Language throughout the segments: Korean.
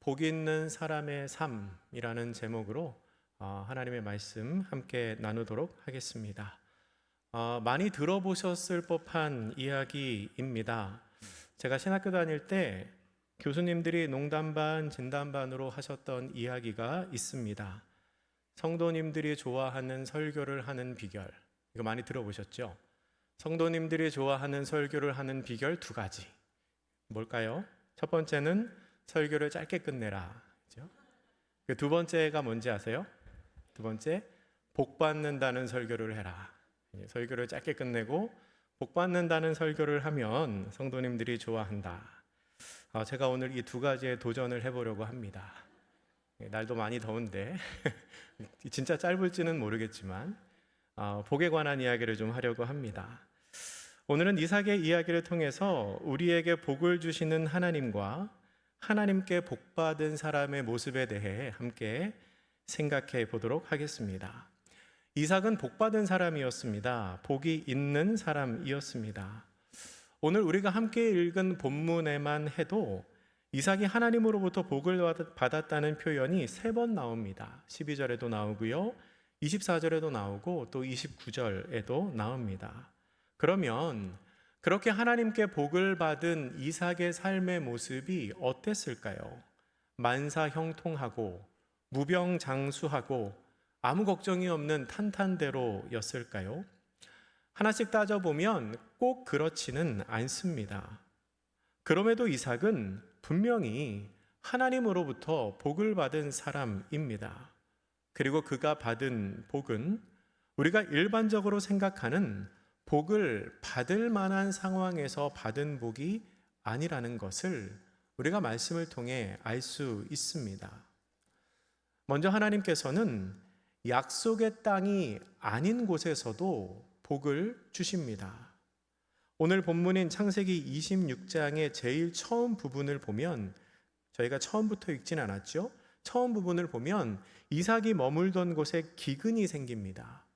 복 있는 사람의 삶이라는 제목으로 하나님의 말씀 함께 나누도록 하겠습니다. 많이 들어보셨을 법한 이야기입니다. 제가 신학교 다닐 때 교수님들이 농담 반 진담 반으로 하셨던 이야기가 있습니다. 성도님들이 좋아하는 설교를 하는 비결, 이거 많이 들어보셨죠? 성도님들이 좋아하는 설교를 하는 비결 두 가지. 뭘까요? 첫 번째는 설교를 짧게 끝내라. 그죠? 두 번째가 뭔지 아세요? 두 번째, 복 받는다는 설교를 해라. 설교를 짧게 끝내고 복 받는다는 설교를 하면 성도님들이 좋아한다. 제가 오늘 이 두 가지에 도전을 해보려고 합니다. 날도 많이 더운데 진짜 짧을지는 모르겠지만 복에 관한 이야기를 좀 하려고 합니다. 오늘은 이삭의 이야기를 통해서 우리에게 복을 주시는 하나님과 하나님께 복받은 사람의 모습에 대해 함께 생각해 보도록 하겠습니다. 이삭은 복받은 사람이었습니다. 복이 있는 사람이었습니다. 오늘 우리가 함께 읽은 본문에만 해도 이삭이 하나님으로부터 복을 받았다는 표현이 3번 나옵니다. 12절에도 나오고요, 24절에도 나오고 또 29절에도 나옵니다. 그러면 그렇게 하나님께 복을 받은 이삭의 삶의 모습이 어땠을까요? 만사형통하고 무병장수하고 아무 걱정이 없는 탄탄대로였을까요? 하나씩 따져보면 꼭 그렇지는 않습니다. 그럼에도 이삭은 분명히 하나님으로부터 복을 받은 사람입니다. 그리고 그가 받은 복은 우리가 일반적으로 생각하는 복을 받을 만한 상황에서 받은 복이 아니라는 것을 우리가 말씀을 통해 알 수 있습니다. 먼저 하나님께서는 약속의 땅이 아닌 곳에서도 복을 주십니다. 오늘 본문인 창세기 26장의 제일 처음 부분을 보면, 저희가 처음부터 읽진 않았죠? 처음 부분을 보면 이삭이 머물던 곳에 기근이 생깁니다.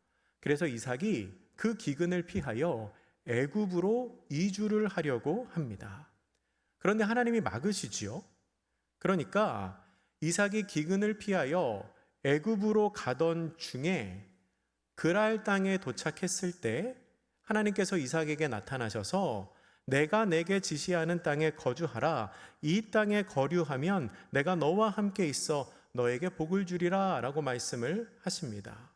그래서 이삭이 그 기근을 피하여 애굽으로 이주를 하려고 합니다. 그런데 하나님이 막으시지요. 그러니까 이삭이 기근을 피하여 애굽으로 가던 중에 그랄 땅에 도착했을 때 하나님께서 이삭에게 나타나셔서 내가 내게 지시하는 땅에 거주하라. 이 땅에 거류하면 내가 너와 함께 있어 너에게 복을 주리라 라고 말씀을 하십니다.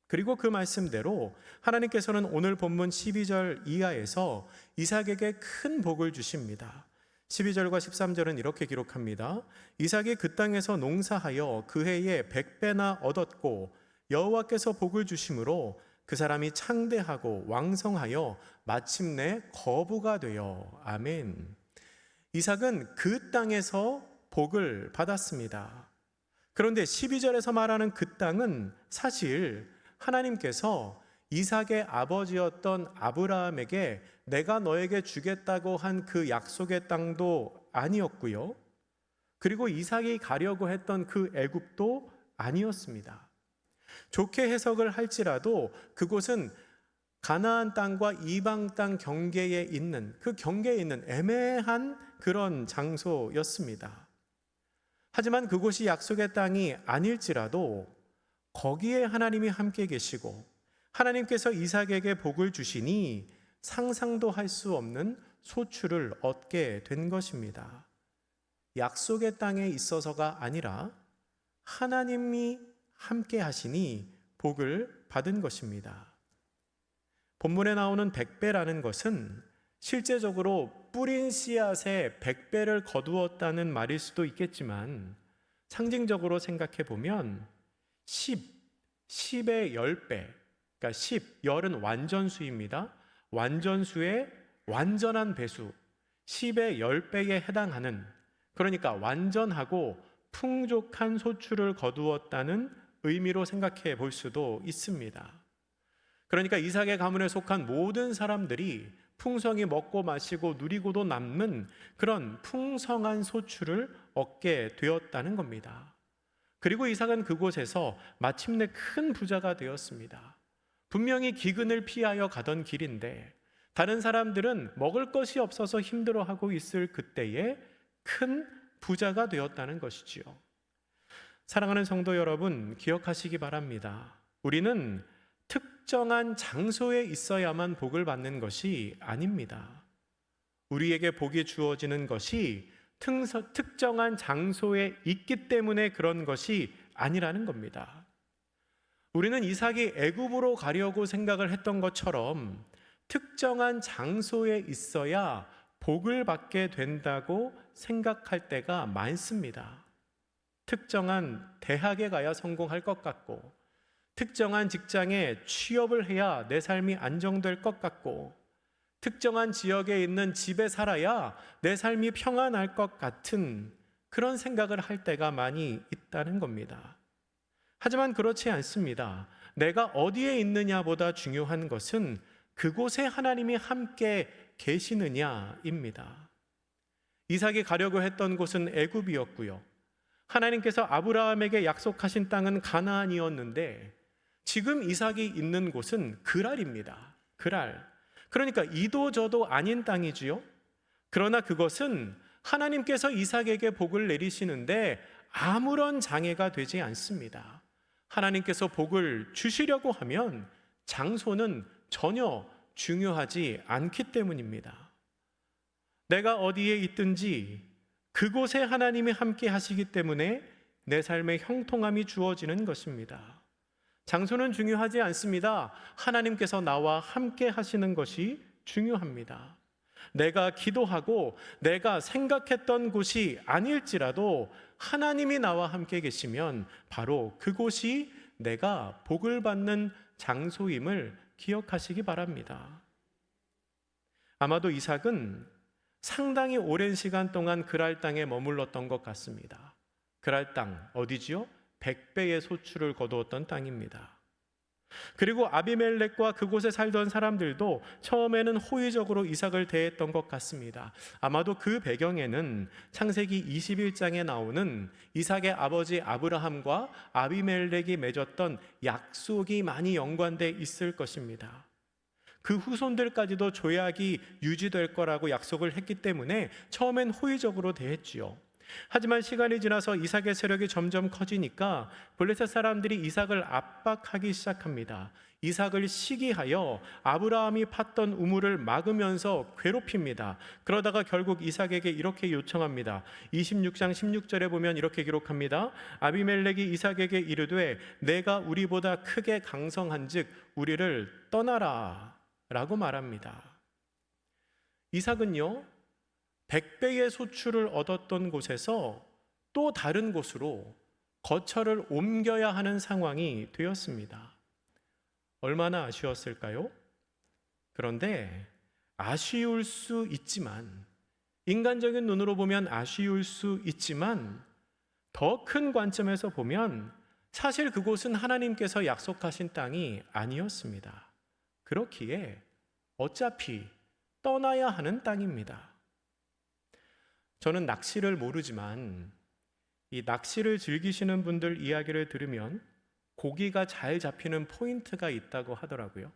그리고 그 말씀대로 하나님께서는 오늘 본문 12절 이하에서 이삭에게 큰 복을 주십니다. 12절과 13절은 이렇게 기록합니다. 이삭이 그 땅에서 농사하여 그 해에 100배나 얻었고 여호와께서 복을 주심으로 그 사람이 창대하고 왕성하여 마침내 거부가 되어. 아멘. 이삭은 그 땅에서 복을 받았습니다. 그런데 12절에서 말하는 그 땅은 사실 하나님께서 이삭의 아버지였던 아브라함에게 내가 너에게 주겠다고 한 그 약속의 땅도 아니었고요, 그리고 이삭이 가려고 했던 그 애굽도 아니었습니다. 좋게 해석을 할지라도 그곳은 가나안 땅과 이방 땅 경계에 있는, 그 경계에 있는 애매한 그런 장소였습니다. 하지만 그곳이 약속의 땅이 아닐지라도 거기에 하나님이 함께 계시고 하나님께서 이삭에게 복을 주시니 상상도 할 수 없는 소출을 얻게 된 것입니다. 약속의 땅에 있어서가 아니라 하나님이 함께 하시니 복을 받은 것입니다. 본문에 나오는 100배라는 것은 실제적으로 뿌린 씨앗에 100배를 거두었다는 말일 수도 있겠지만, 상징적으로 생각해 보면 10의 10배, 그러니까 10은 완전수입니다. 완전수의 완전한 배수, 10의 10배에 해당하는, 그러니까 완전하고 풍족한 소출을 거두었다는 의미로 생각해 볼 수도 있습니다. 그러니까 이삭의 가문에 속한 모든 사람들이 풍성히 먹고 마시고 누리고도 남는 그런 풍성한 소출을 얻게 되었다는 겁니다. 그리고 이삭은 그곳에서 마침내 큰 부자가 되었습니다. 분명히 기근을 피하여 가던 길인데 다른 사람들은 먹을 것이 없어서 힘들어하고 있을 그때에 큰 부자가 되었다는 것이지요. 사랑하는 성도 여러분, 기억하시기 바랍니다. 우리는 특정한 장소에 있어야만 복을 받는 것이 아닙니다. 우리에게 복이 주어지는 것이 특정한 장소에 있기 때문에 그런 것이 아니라는 겁니다. 우리는 이삭이 애굽으로 가려고 생각을 했던 것처럼 특정한 장소에 있어야 복을 받게 된다고 생각할 때가 많습니다. 특정한 대학에 가야 성공할 것 같고, 특정한 직장에 취업을 해야 내 삶이 안정될 것 같고, 특정한 지역에 있는 집에 살아야 내 삶이 평안할 것 같은 그런 생각을 할 때가 많이 있다는 겁니다. 하지만 그렇지 않습니다. 내가 어디에 있느냐보다 중요한 것은 그곳에 하나님이 함께 계시느냐입니다. 이삭이 가려고 했던 곳은 애굽이었고요. 하나님께서 아브라함에게 약속하신 땅은 가나안이었는데 지금 이삭이 있는 곳은 그랄입니다. 그랄. 그러니까 이도 저도 아닌 땅이지요. 그러나 그것은 하나님께서 이삭에게 복을 내리시는데 아무런 장애가 되지 않습니다. 하나님께서 복을 주시려고 하면 장소는 전혀 중요하지 않기 때문입니다. 내가 어디에 있든지 그곳에 하나님이 함께 하시기 때문에 내 삶에 형통함이 주어지는 것입니다. 장소는 중요하지 않습니다. 하나님께서 나와 함께 하시는 것이 중요합니다. 내가 기도하고 내가 생각했던 곳이 아닐지라도 하나님이 나와 함께 계시면 바로 그곳이 내가 복을 받는 장소임을 기억하시기 바랍니다. 아마도 이삭은 상당히 오랜 시간 동안 그랄 땅에 머물렀던 것 같습니다. 그랄 땅 어디지요? 100배의 소출을 거두었던 땅입니다. 그리고 아비멜렉과 그곳에 살던 사람들도 처음에는 호의적으로 이삭을 대했던 것 같습니다. 아마도 그 배경에는 창세기 21장에 나오는 이삭의 아버지 아브라함과 아비멜렉이 맺었던 약속이 많이 연관돼 있을 것입니다. 그 후손들까지도 조약이 유지될 거라고 약속을 했기 때문에 처음엔 호의적으로 대했지요. 하지만 시간이 지나서 이삭의 세력이 점점 커지니까 블레셋 사람들이 이삭을 압박하기 시작합니다. 이삭을 시기하여 아브라함이 팠던 우물을 막으면서 괴롭힙니다. 그러다가 결국 이삭에게 이렇게 요청합니다. 26장 16절에 보면 이렇게 기록합니다. 아비멜렉이 이삭에게 이르되 내가 우리보다 크게 강성한즉 우리를 떠나라 라고 말합니다. 이삭은요 100배의 소출을 얻었던 곳에서 또 다른 곳으로 거처를 옮겨야 하는 상황이 되었습니다. 얼마나 아쉬웠을까요? 그런데 아쉬울 수 있지만, 인간적인 눈으로 보면 아쉬울 수 있지만 더 큰 관점에서 보면 사실 그곳은 하나님께서 약속하신 땅이 아니었습니다. 그렇기에 어차피 떠나야 하는 땅입니다. 저는 낚시를 모르지만 이 낚시를 즐기시는 분들 이야기를 들으면 고기가 잘 잡히는 포인트가 있다고 하더라고요.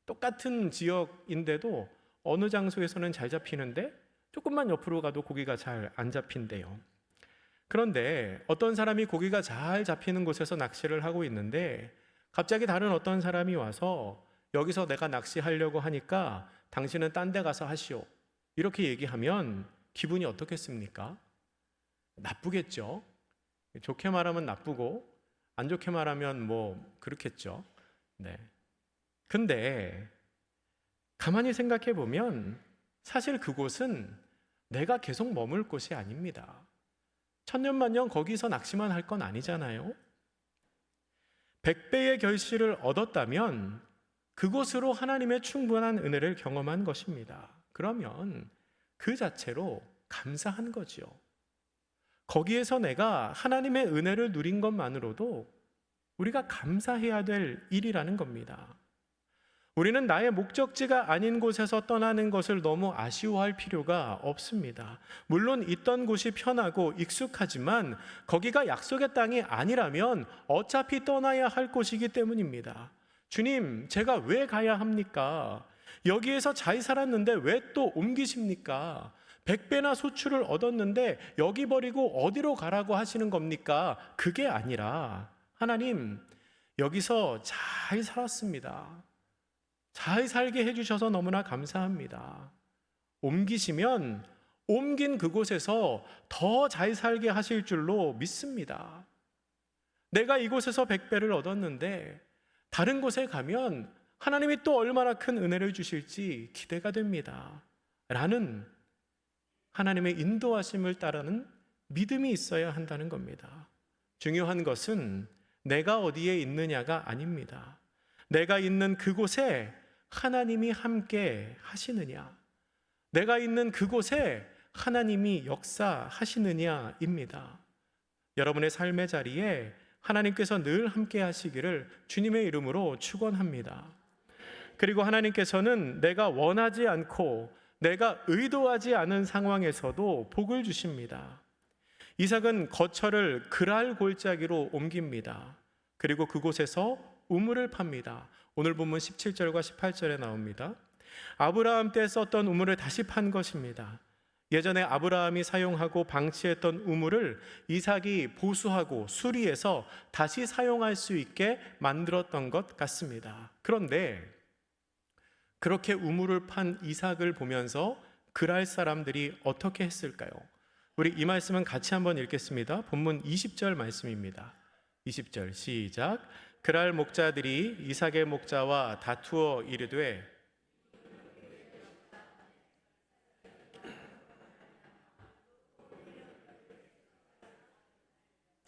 똑같은 지역인데도 어느 장소에서는 잘 잡히는데 조금만 옆으로 가도 고기가 잘 안 잡힌대요. 그런데 어떤 사람이 고기가 잘 잡히는 곳에서 낚시를 하고 있는데 갑자기 다른 어떤 사람이 와서 여기서 내가 낚시하려고 하니까 당신은 딴 데 가서 하시오 이렇게 얘기하면 기분이 어떻겠습니까? 나쁘겠죠. 좋게 말하면 나쁘고 안 좋게 말하면 뭐 그렇겠죠. 네. 근데 가만히 생각해 보면 사실 그곳은 내가 계속 머물 곳이 아닙니다. 천년만년 거기서 낚시만 할 건 아니잖아요. 100배의 결실을 얻었다면 그곳으로 하나님의 충분한 은혜를 경험한 것입니다. 그러면 그 자체로 감사한 거지요. 거기에서 내가 하나님의 은혜를 누린 것만으로도 우리가 감사해야 될 일이라는 겁니다. 우리는 나의 목적지가 아닌 곳에서 떠나는 것을 너무 아쉬워할 필요가 없습니다. 물론 있던 곳이 편하고 익숙하지만 거기가 약속의 땅이 아니라면 어차피 떠나야 할 곳이기 때문입니다. 주님, 제가 왜 가야 합니까? 여기에서 잘 살았는데 왜 또 옮기십니까? 100배나 소출을 얻었는데 여기 버리고 어디로 가라고 하시는 겁니까? 그게 아니라 하나님, 여기서 잘 살았습니다. 잘 살게 해주셔서 너무나 감사합니다. 옮기시면 옮긴 그곳에서 더 잘 살게 하실 줄로 믿습니다. 내가 이곳에서 100배를 얻었는데 다른 곳에 가면 하나님이 또 얼마나 큰 은혜를 주실지 기대가 됩니다. 라는 하나님의 인도하심을 따르는 믿음이 있어야 한다는 겁니다. 중요한 것은 내가 어디에 있느냐가 아닙니다. 내가 있는 그곳에 하나님이 함께 하시느냐, 내가 있는 그곳에 하나님이 역사하시느냐입니다. 여러분의 삶의 자리에 하나님께서 늘 함께 하시기를 주님의 이름으로 축원합니다. 그리고 하나님께서는 내가 원하지 않고 내가 의도하지 않은 상황에서도 복을 주십니다. 이삭은 거처를 그랄 골짜기로 옮깁니다. 그리고 그곳에서 우물을 팝니다. 오늘 본문 17절과 18절에 나옵니다. 아브라함 때 썼던 우물을 다시 판 것입니다. 예전에 아브라함이 사용하고 방치했던 우물을 이삭이 보수하고 수리해서 다시 사용할 수 있게 만들었던 것 같습니다. 그런데 그렇게 우물을 판 이삭을 보면서 그랄 사람들이 어떻게 했을까요? 우리 이 말씀은 같이 한번 읽겠습니다. 본문 20절 말씀입니다. 20절 시작. 그랄 목자들이 이삭의 목자와 다투어 이르되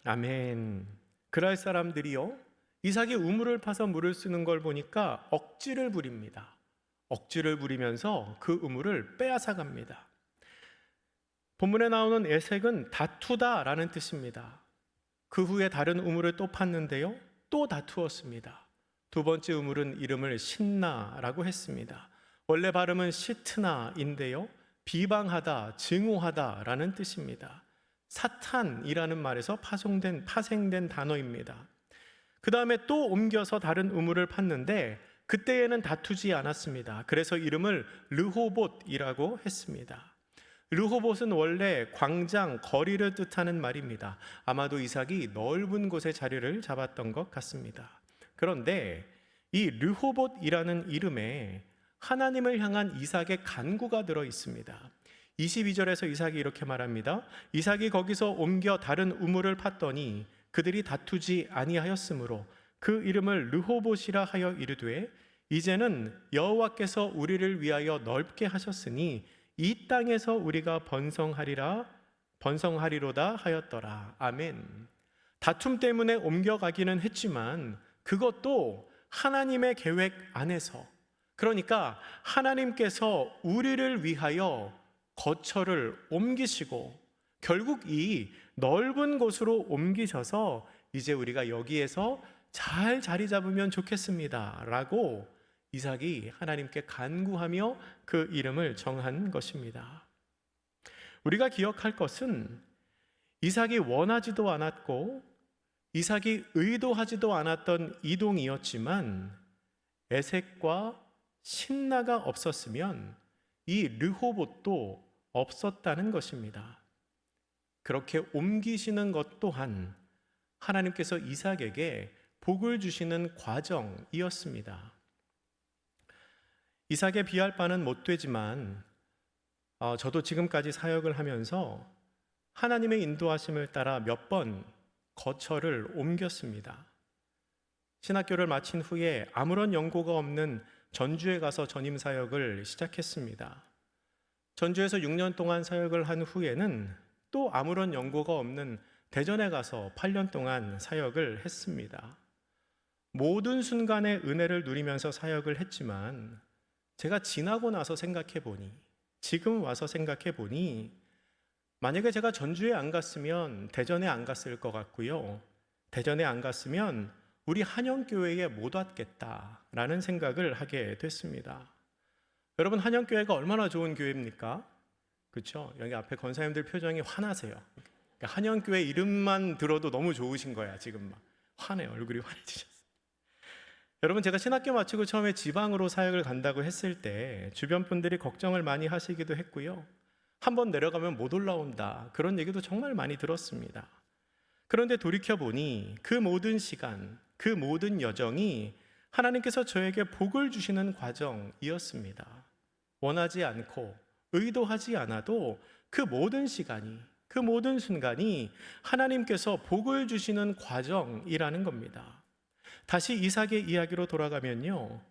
아멘. 그랄 사람들이요, 이삭이 우물을 파서 물을 쓰는 걸 보니까 억지를 부립니다. 억지를 부리면서 그 우물을 빼앗아 갑니다. 본문에 나오는 에색은 다투다라는 뜻입니다. 그 후에 다른 우물을 또 팠는데요, 또 다투었습니다. 두 번째 우물은 이름을 신나라고 했습니다. 원래 발음은 시트나인데요, 비방하다, 증오하다라는 뜻입니다. 사탄이라는 말에서 파생된 단어입니다. 그 다음에 또 옮겨서 다른 우물을 팠는데 그때에는 다투지 않았습니다. 그래서 이름을 르호봇이라고 했습니다. 르호봇은 원래 광장, 거리를 뜻하는 말입니다. 아마도 이삭이 넓은 곳에 자리를 잡았던 것 같습니다. 그런데 이 르호봇이라는 이름에 하나님을 향한 이삭의 간구가 들어 있습니다. 22절에서 이삭이 이렇게 말합니다. 이삭이 거기서 옮겨 다른 우물을 팠더니 그들이 다투지 아니하였으므로 그 이름을 르호봇이라 하여 이르되 이제는 여호와께서 우리를 위하여 넓게 하셨으니 이 땅에서 우리가 번성하리로다 하였더라. 아멘. 다툼 때문에 옮겨가기는 했지만 그것도 하나님의 계획 안에서, 그러니까 하나님께서 우리를 위하여 거처를 옮기시고 결국 이 넓은 곳으로 옮기셔서 이제 우리가 여기에서 잘 자리 잡으면 좋겠습니다 라고 이삭이 하나님께 간구하며 그 이름을 정한 것입니다. 우리가 기억할 것은 이삭이 원하지도 않았고 이삭이 의도하지도 않았던 이동이었지만 에색과 신나가 없었으면 이 르호봇도 없었다는 것입니다. 그렇게 옮기시는 것 또한 하나님께서 이삭에게 복을 주시는 과정이었습니다. 이삭의 비할 바는 못 되지만 저도 지금까지 사역을 하면서 하나님의 인도하심을 따라 몇 번 거처를 옮겼습니다. 신학교를 마친 후에 아무런 연고가 없는 전주에 가서 전임 사역을 시작했습니다. 전주에서 6년 동안 사역을 한 후에는 또 아무런 연고가 없는 대전에 가서 8년 동안 사역을 했습니다. 모든 순간에 은혜를 누리면서 사역을 했지만 제가 지나고 나서 생각해 보니, 지금 와서 생각해 보니 만약에 제가 전주에 안 갔으면 대전에 안 갔을 것 같고요, 대전에 안 갔으면 우리 한영교회에 못 왔겠다라는 생각을 하게 됐습니다. 여러분, 한영교회가 얼마나 좋은 교회입니까? 그렇죠? 여기 앞에 권사님들 표정이 화나세요. 그러니까 한영교회 이름만 들어도 너무 좋으신 거야. 지금 막 화내요. 얼굴이 환해지셨어요. 여러분, 제가 신학교 마치고 처음에 지방으로 사역을 간다고 했을 때 주변 분들이 걱정을 많이 하시기도 했고요, 한번 내려가면 못 올라온다. 그런 얘기도 정말 많이 들었습니다. 그런데 돌이켜보니 그 모든 시간, 그 모든 여정이 하나님께서 저에게 복을 주시는 과정이었습니다. 원하지 않고 의도하지 않아도 그 모든 시간이, 그 모든 순간이 하나님께서 복을 주시는 과정이라는 겁니다. 다시 이삭의 이야기로 돌아가면요,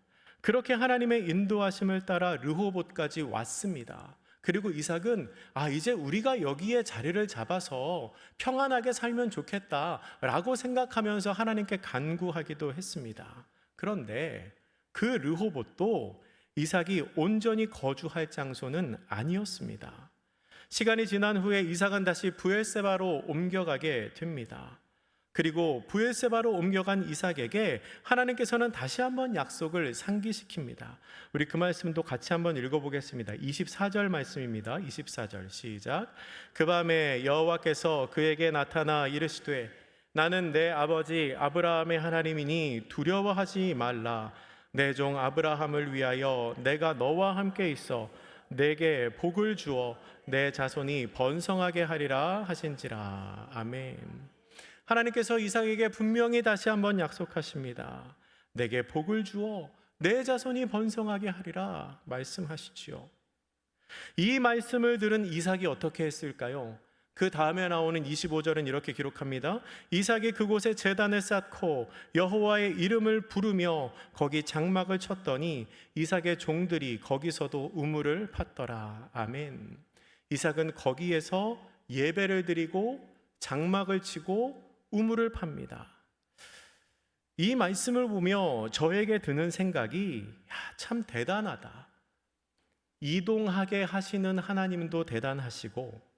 그렇게 하나님의 인도하심을 따라 르호봇까지 왔습니다. 그리고 이삭은 이제 우리가 여기에 자리를 잡아서 평안하게 살면 좋겠다라고 생각하면서 하나님께 간구하기도 했습니다. 그런데 그 르호봇도 이삭이 온전히 거주할 장소는 아니었습니다. 시간이 지난 후에 이삭은 다시 브엘세바로 옮겨가게 됩니다. 그리고 브엘세바로 옮겨간 이삭에게 하나님께서는 다시 한번 약속을 상기시킵니다. 우리 그 말씀도 같이 한번 읽어보겠습니다. 24절 말씀입니다. 24절 시작. 그 밤에 여호와께서 그에게 나타나 이르시되 나는 내 아버지 아브라함의 하나님이니 두려워하지 말라. 내 종 아브라함을 위하여 내가 너와 함께 있어 내게 복을 주어 내 자손이 번성하게 하리라 하신지라. 아멘. 하나님께서 이삭에게 분명히 다시 한번 약속하십니다. 내게 복을 주어 내 자손이 번성하게 하리라 말씀하시지요. 이 말씀을 들은 이삭이 어떻게 했을까요? 그 다음에 나오는 25절은 이렇게 기록합니다. 이삭이 그곳에 제단을 쌓고 여호와의 이름을 부르며 거기 장막을 쳤더니 이삭의 종들이 거기서도 우물을 팠더라. 아멘. 이삭은 거기에서 예배를 드리고 장막을 치고 우물을 팝니다. 이 말씀을 보며 저에게 드는 생각이 참 대단하다. 이동하게 하시는 하나님도 대단하시고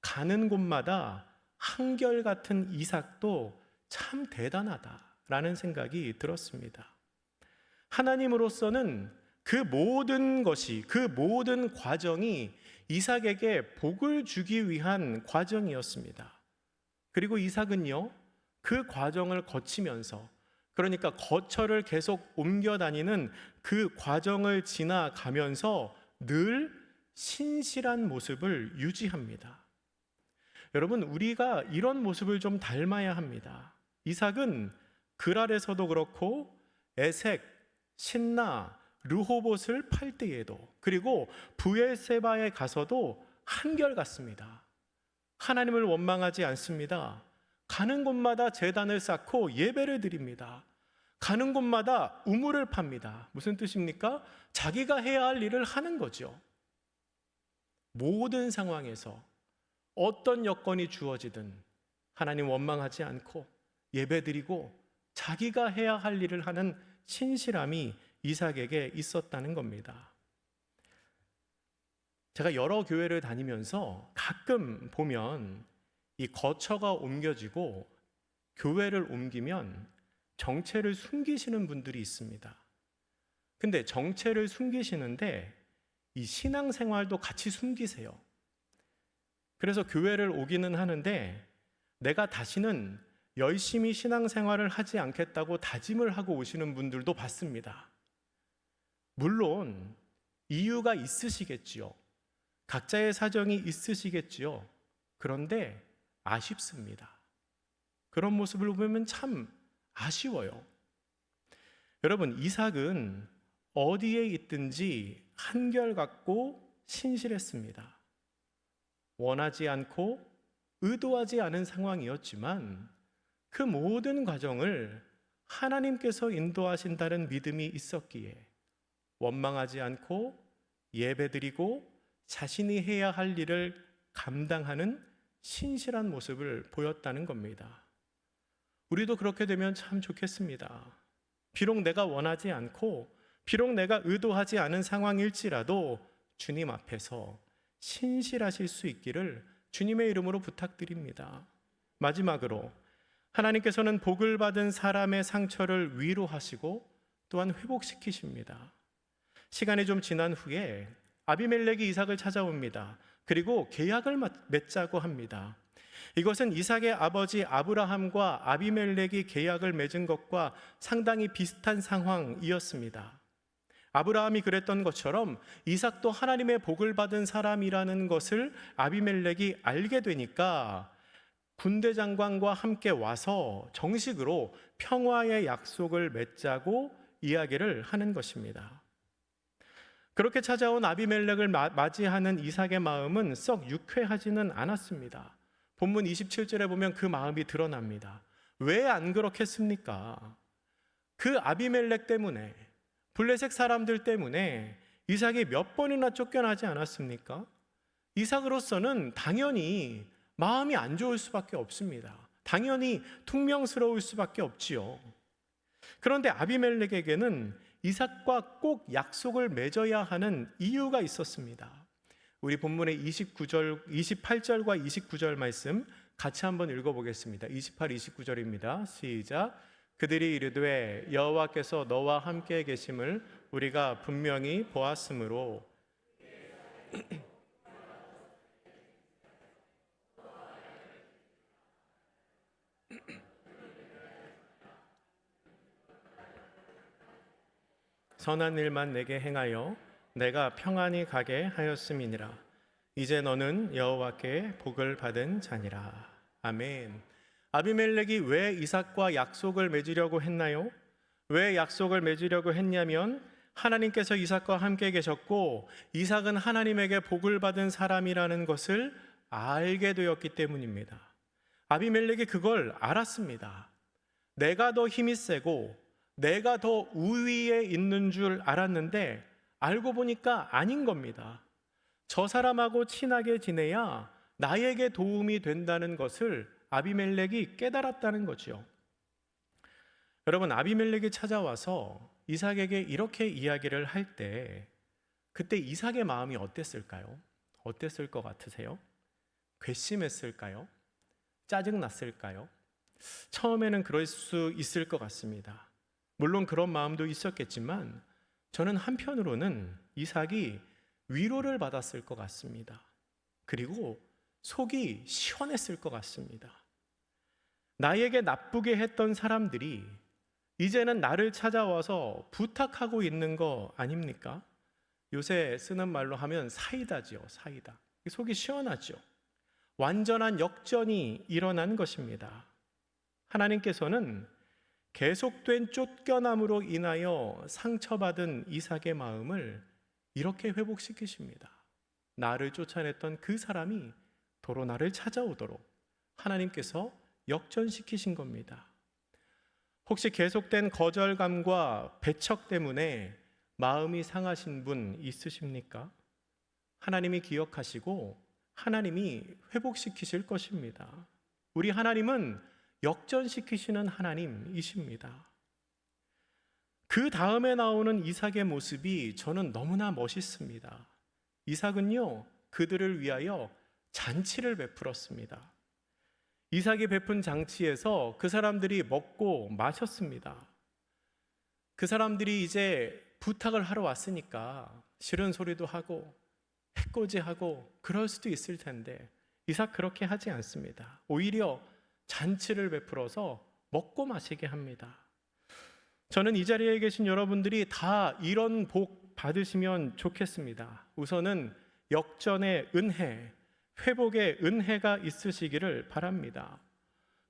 가는 곳마다 한결같은 이삭도 참 대단하다라는 생각이 들었습니다. 하나님으로서는 그 모든 것이, 그 모든 과정이 이삭에게 복을 주기 위한 과정이었습니다. 그리고 이삭은요, 그 과정을 거치면서, 그러니까 거처를 계속 옮겨 다니는 그 과정을 지나가면서 늘 신실한 모습을 유지합니다. 여러분, 우리가 이런 모습을 좀 닮아야 합니다. 이삭은 그랄에서도 그렇고 에색, 신나, 르호봇을 팔 때에도, 그리고 브엘세바에 가서도 한결같습니다. 하나님을 원망하지 않습니다. 가는 곳마다 제단을 쌓고 예배를 드립니다. 가는 곳마다 우물을 팝니다. 무슨 뜻입니까? 자기가 해야 할 일을 하는 거죠. 모든 상황에서 어떤 여건이 주어지든 하나님 원망하지 않고 예배드리고 자기가 해야 할 일을 하는 신실함이 이삭에게 있었다는 겁니다. 제가 여러 교회를 다니면서 가끔 보면 이 거처가 옮겨지고 교회를 옮기면 정체를 숨기시는 분들이 있습니다. 근데 정체를 숨기시는데 이 신앙생활도 같이 숨기세요. 그래서 교회를 오기는 하는데 내가 다시는 열심히 신앙생활을 하지 않겠다고 다짐을 하고 오시는 분들도 봤습니다. 물론 이유가 있으시겠지요. 각자의 사정이 있으시겠지요. 그런데 아쉽습니다. 그런 모습을 보면 참 아쉬워요. 여러분, 이삭은 어디에 있든지 한결같고 신실했습니다. 원하지 않고 의도하지 않은 상황이었지만 그 모든 과정을 하나님께서 인도하신다는 믿음이 있었기에 원망하지 않고 예배드리고 자신이 해야 할 일을 감당하는 신실한 모습을 보였다는 겁니다. 우리도 그렇게 되면 참 좋겠습니다. 비록 내가 원하지 않고 비록 내가 의도하지 않은 상황일지라도 주님 앞에서 신실하실 수 있기를 주님의 이름으로 부탁드립니다. 마지막으로 하나님께서는 복을 받은 사람의 상처를 위로하시고 또한 회복시키십니다. 시간이 좀 지난 후에 아비멜렉이 이삭을 찾아옵니다. 그리고 계약을 맺자고 합니다. 이것은 이삭의 아버지 아브라함과 아비멜렉이 계약을 맺은 것과 상당히 비슷한 상황이었습니다. 아브라함이 그랬던 것처럼 이삭도 하나님의 복을 받은 사람이라는 것을 아비멜렉이 알게 되니까 군대 장관과 함께 와서 정식으로 평화의 약속을 맺자고 이야기를 하는 것입니다. 그렇게 찾아온 아비멜렉을 맞이하는 이삭의 마음은 썩 유쾌하지는 않았습니다. 본문 27절에 보면 그 마음이 드러납니다. 왜 안 그렇겠습니까? 그 아비멜렉 때문에, 블레셋 사람들 때문에 이삭이 몇 번이나 쫓겨나지 않았습니까? 이삭으로서는 당연히 마음이 안 좋을 수밖에 없습니다. 당연히 퉁명스러울 수밖에 없지요. 그런데 아비멜렉에게는 이삭과 꼭 약속을 맺어야 하는 이유가 있었습니다. 우리 본문의 28절과 29절 말씀 같이 한번 읽어보겠습니다. 28, 29절입니다. 시작. 그들이 이르되 여호와께서 너와 함께 계심을 우리가 분명히 보았으므로 선한 일만 내게 행하여 내가 평안히 가게 하였음이니라. 이제 너는 여호와께 복을 받은 자니라. 아멘. 아비멜렉이 왜 이삭과 약속을 맺으려고 했나요? 왜 약속을 맺으려고 했냐면 하나님께서 이삭과 함께 계셨고 이삭은 하나님에게 복을 받은 사람이라는 것을 알게 되었기 때문입니다. 아비멜렉이 그걸 알았습니다. 내가 더 힘이 세고 내가 더 우위에 있는 줄 알았는데 알고 보니까 아닌 겁니다. 저 사람하고 친하게 지내야 나에게 도움이 된다는 것을 아비멜렉이 깨달았다는 거죠. 여러분, 아비멜렉이 찾아와서 이삭에게 이렇게 이야기를 할 때 그때 이삭의 마음이 어땠을까요? 어땠을 것 같으세요? 괘씸했을까요? 짜증났을까요? 처음에는 그럴 수 있을 것 같습니다. 물론 그런 마음도 있었겠지만 저는 한편으로는 이삭이 위로를 받았을 것 같습니다. 그리고 속이 시원했을 것 같습니다. 나에게 나쁘게 했던 사람들이 이제는 나를 찾아와서 부탁하고 있는 거 아닙니까? 요새 쓰는 말로 하면 사이다지요, 사이다. 속이 시원하죠. 완전한 역전이 일어난 것입니다. 하나님께서는 계속된 쫓겨남으로 인하여 상처받은 이삭의 마음을 이렇게 회복시키십니다. 나를 쫓아냈던 그 사람이 도로 나를 찾아오도록 하나님께서 역전시키신 겁니다. 혹시 계속된 거절감과 배척 때문에 마음이 상하신 분 있으십니까? 하나님이 기억하시고 하나님이 회복시키실 것입니다. 우리 하나님은 역전시키시는 하나님이십니다. 그 다음에 나오는 이삭의 모습이 저는 너무나 멋있습니다. 이삭은요, 그들을 위하여 잔치를 베풀었습니다. 이삭이 베푼 잔치에서 그 사람들이 먹고 마셨습니다. 그 사람들이 이제 부탁을 하러 왔으니까 싫은 소리도 하고 해코지하고 그럴 수도 있을 텐데 이삭 그렇게 하지 않습니다. 오히려 잔치를 베풀어서 먹고 마시게 합니다. 저는 이 자리에 계신 여러분들이 다 이런 복 받으시면 좋겠습니다. 우선은 역전의 은혜, 회복의 은혜가 있으시기를 바랍니다.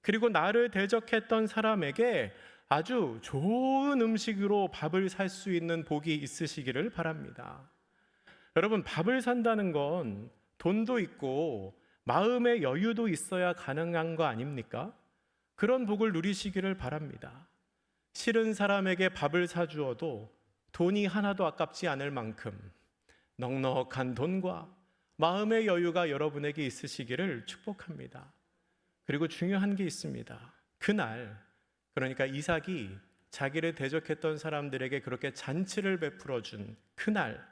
그리고 나를 대적했던 사람에게 아주 좋은 음식으로 밥을 살 수 있는 복이 있으시기를 바랍니다. 여러분, 밥을 산다는 건 돈도 있고 마음의 여유도 있어야 가능한 거 아닙니까? 그런 복을 누리시기를 바랍니다. 싫은 사람에게 밥을 사주어도 돈이 하나도 아깝지 않을 만큼 넉넉한 돈과 마음의 여유가 여러분에게 있으시기를 축복합니다. 그리고 중요한 게 있습니다. 그날, 그러니까 이삭이 자기를 대적했던 사람들에게 그렇게 잔치를 베풀어 준 그날,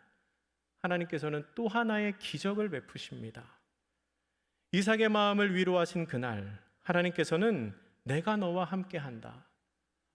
하나님께서는 또 하나의 기적을 베푸십니다. 이삭의 마음을 위로하신 그날, 하나님께서는 내가 너와 함께한다,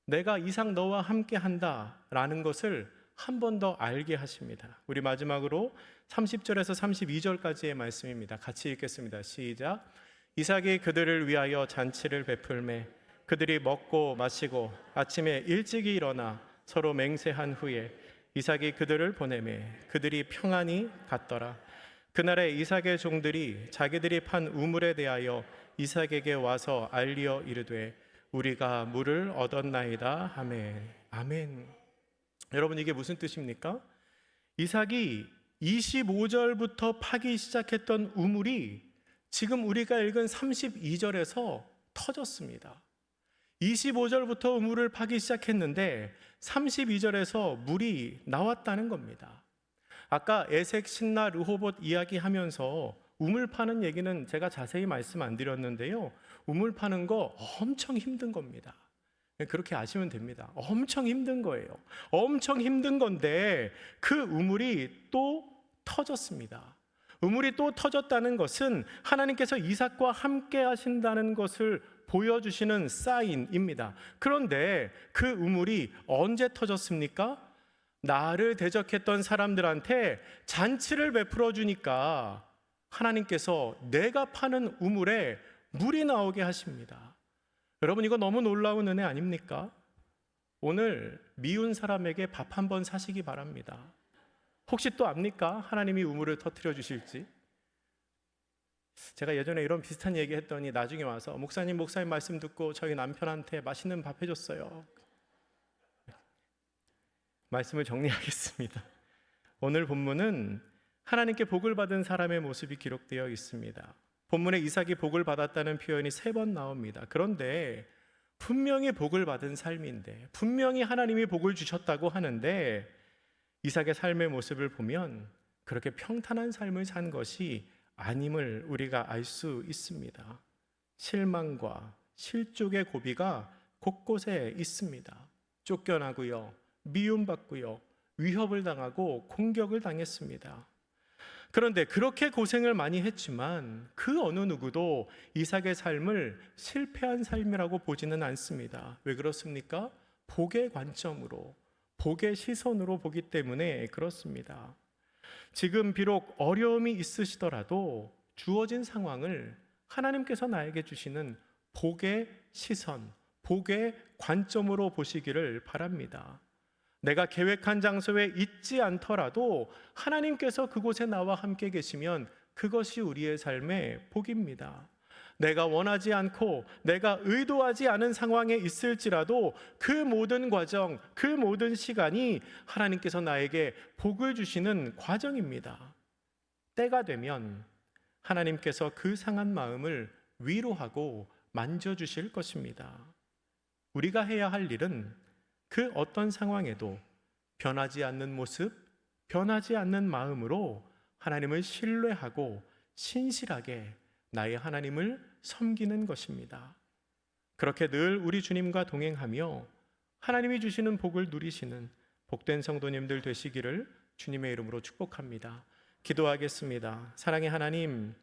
내가 이삭 너와 함께한다 라는 것을 한 번 더 알게 하십니다. 우리 마지막으로 30절에서 32절까지의 말씀입니다. 같이 읽겠습니다. 시작. 이삭이 그들을 위하여 잔치를 베풀매 그들이 먹고 마시고 아침에 일찍이 일어나 서로 맹세한 후에 이삭이 그들을 보내매 그들이 평안히 갔더라. 그날에 이삭의 종들이 자기들이 판 우물에 대하여 이삭에게 와서 알리어 이르되 우리가 물을 얻었나이다 하매. 아멘. 여러분, 이게 무슨 뜻입니까? 이삭이 25절부터 파기 시작했던 우물이 지금 우리가 읽은 32절에서 터졌습니다. 25절부터 우물을 파기 시작했는데 32절에서 물이 나왔다는 겁니다. 아까 에색, 신라, 르호봇 이야기하면서 우물 파는 얘기는 제가 자세히 말씀 안 드렸는데요, 우물 파는 거 엄청 힘든 겁니다. 그렇게 아시면 됩니다. 엄청 힘든 거예요. 엄청 힘든 건데 그 우물이 또 터졌습니다. 우물이 또 터졌다는 것은 하나님께서 이삭과 함께 하신다는 것을 보여주시는 사인입니다. 그런데 그 우물이 언제 터졌습니까? 나를 대적했던 사람들한테 잔치를 베풀어 주니까 하나님께서 내가 파는 우물에 물이 나오게 하십니다. 여러분, 이거 너무 놀라운 은혜 아닙니까? 오늘 미운 사람에게 밥 한번 사시기 바랍니다. 혹시 또 압니까? 하나님이 우물을 터뜨려 주실지. 제가 예전에 이런 비슷한 얘기 했더니 나중에 와서 목사님 말씀 듣고 저희 남편한테 맛있는 밥 해줬어요. 말씀을 정리하겠습니다. 오늘 본문은 하나님께 복을 받은 사람의 모습이 기록되어 있습니다. 본문에 이삭이 복을 받았다는 표현이 3번 나옵니다. 그런데 분명히 복을 받은 삶인데, 분명히 하나님이 복을 주셨다고 하는데 이삭의 삶의 모습을 보면 그렇게 평탄한 삶을 산 것이 아님을 우리가 알 수 있습니다. 실망과 실족의 고비가 곳곳에 있습니다. 쫓겨나고요, 미움받고요, 위협을 당하고 공격을 당했습니다. 그런데 그렇게 고생을 많이 했지만 그 어느 누구도 이삭의 삶을 실패한 삶이라고 보지는 않습니다. 왜 그렇습니까? 복의 관점으로, 복의 시선으로 보기 때문에 그렇습니다. 지금 비록 어려움이 있으시더라도 주어진 상황을 하나님께서 나에게 주시는 복의 시선, 복의 관점으로 보시기를 바랍니다. 내가 계획한 장소에 있지 않더라도 하나님께서 그곳에 나와 함께 계시면 그것이 우리의 삶의 복입니다. 내가 원하지 않고 내가 의도하지 않은 상황에 있을지라도 그 모든 과정, 그 모든 시간이 하나님께서 나에게 복을 주시는 과정입니다. 때가 되면 하나님께서 그 상한 마음을 위로하고 만져주실 것입니다. 우리가 해야 할 일은 그 어떤 상황에도 변하지 않는 모습, 변하지 않는 마음으로 하나님을 신뢰하고 신실하게 나의 하나님을 섬기는 것입니다. 그렇게 늘 우리 주님과 동행하며 하나님이 주시는 복을 누리시는 복된 성도님들 되시기를 주님의 이름으로 축복합니다. 기도하겠습니다. 사랑의 하나님,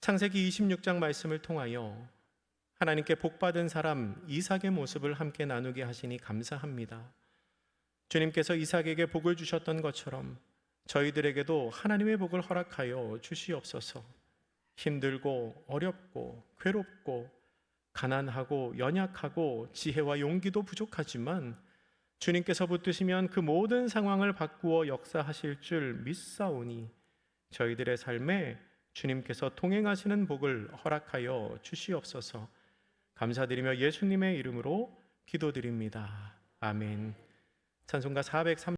창세기 26장 말씀을 통하여 하나님께 복받은 사람 이삭의 모습을 함께 나누게 하시니 감사합니다. 주님께서 이삭에게 복을 주셨던 것처럼 저희들에게도 하나님의 복을 허락하여 주시옵소서. 힘들고 어렵고 괴롭고 가난하고 연약하고 지혜와 용기도 부족하지만 주님께서 붙드시면 그 모든 상황을 바꾸어 역사하실 줄 믿사오니 저희들의 삶에 주님께서 동행하시는 복을 허락하여 주시옵소서. 감사드리며 예수님의 이름으로 기도드립니다. 아멘. 찬송가 403